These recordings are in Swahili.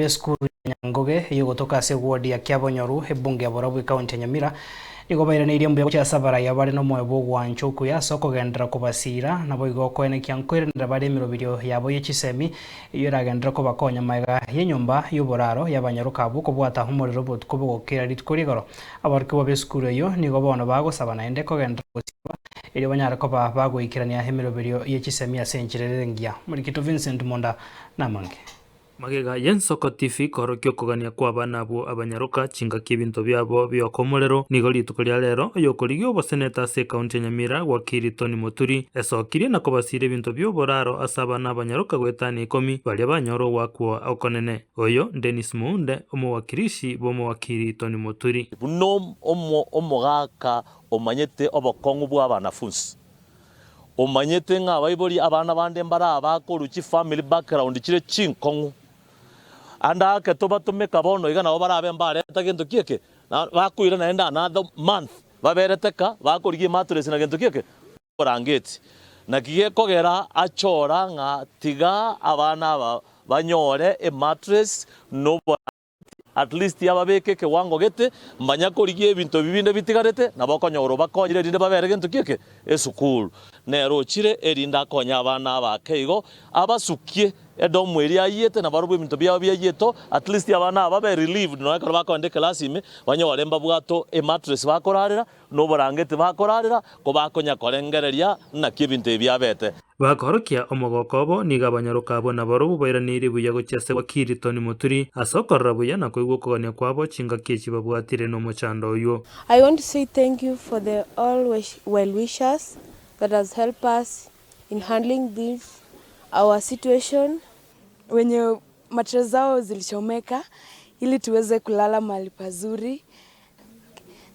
Esukuru Nyangoge yogotoka ase ward ya Kyabonyoru ebunge ya Borabu county ya Nyamira igobairanirie mbuya cha sabara ya bari no mwebo gwanchuku ya soko gendera Gosiira nabo igokoenekia nkwirindira bari emirobirio yabo ye Chisemi iyo iragendera ko bakonya MAGEGA yenyumba y'uburaro y'abanyaruka buko bwata OMORERO OBOTUKO bogokera ritko rigoro abariko babesukuru yo nigo bono bagosaba naende ko gendera Gosiira iri banyara ko bagoikirania emirobirio ye Chisemi asenjirerengia muri kitu Vincent Monda namange MAGEGA yensoko TV korokyo kugania kwa bana abo abanyaruka chinga kibinto byabo byokomorero nigo rituko rya rero yokorigyo boseneta se county Nyamira wakiri Tony Muturi esokire na kobasire ibinto by'uburaro asaba n'abanyaruka gwetani 10 bali abanyoro wakwa okonene oyo Dennis Munde omowakirishi bomowakiri Tony Muturi buno omogaka omanyete obokongu bw'abanafunzi omanyete ng'abaibori abana bande mbara abakoruki family background kire chinkongu anda ke toba tumeka bono igana obarabe mbare tagento kieke bakuira naenda another month babereteka bakorigie matures na gento kieke orangeti na kiye kogera achora nga tiga abana banyore e mattress no at least yababeke ke wango gete mbanya korigie bintu bibinde bitigarete nabokonyoro bakonyire rinde babere gento kieke Esukuru nero chire erinda konya abana bakeigo abasukie edo mweri ayete na barubu bintu byabo byayeto at least abana babe relieved no akora bakonde klasime banyore mbabwato e mattress bakorarira no borangete bakorarira ko bakonya korengereria na kibinte byabete bakorokia omogokobo niga abanyaruka bo na barubu bairaniri buya gochase wakiri Tony Muturi asokorra buya na koigwo kogania kwabo chinga kechi babwatire no mochando yo. I want to say thank you for the all well wishers that has helped us in handling this our situation. Wenye mattress zao zilichomeka ili tuweze kulala mahali pazuri.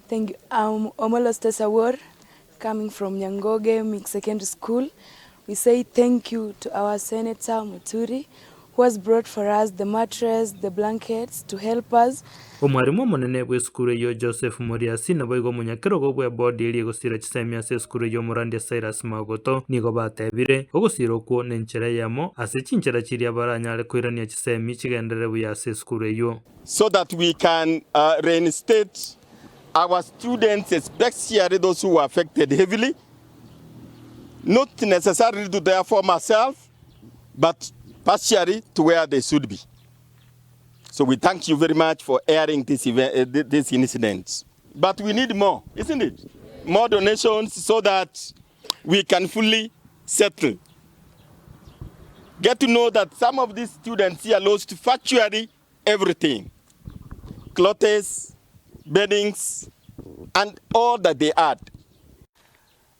Thank you. Omolo State Award coming from Nyangoge Mixed Secondary School. We say thank you to our Senator Muturi who has brought for us the mattress, the blankets to help us. Omwarimu munene bw'esukuru yo Joseph Moriasi nabo igo munyakirogo bwa bodi eri Gosiira Chisemi ase esukuru yo Murandi Cyrus Magoto nigo batebire Gosiira okwo nenchera yamo ase chinchera chiri abaranyare kwirania Chisemi chigendere buya ase esukuru yo so that we can reinstate our students, especially those who were affected heavily, not necessarily to their former self, but partially to where they should be. So we thank you very much for airing this event, this incident. But we need more, isn't it? More donations so that we can fully settle. Get to know that some of these students here lost virtually everything. Clothes, beddings, and all that they had.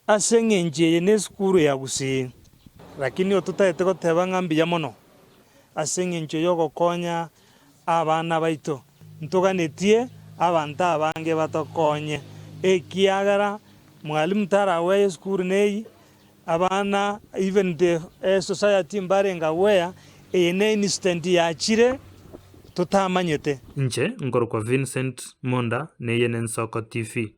Asenge nje Esukuru ya Gosiira lakini otutaete goteba ngambi ya mono asenge nje yogokonya abana baito ntuganetie abanta abange batokonye ekiagara mwalimu tarawe Esukuru nei abana even the society mbarenga where ene instant ya chire tutamanyete nje ngoro kwa Vincent Monda neye Nensoko TV.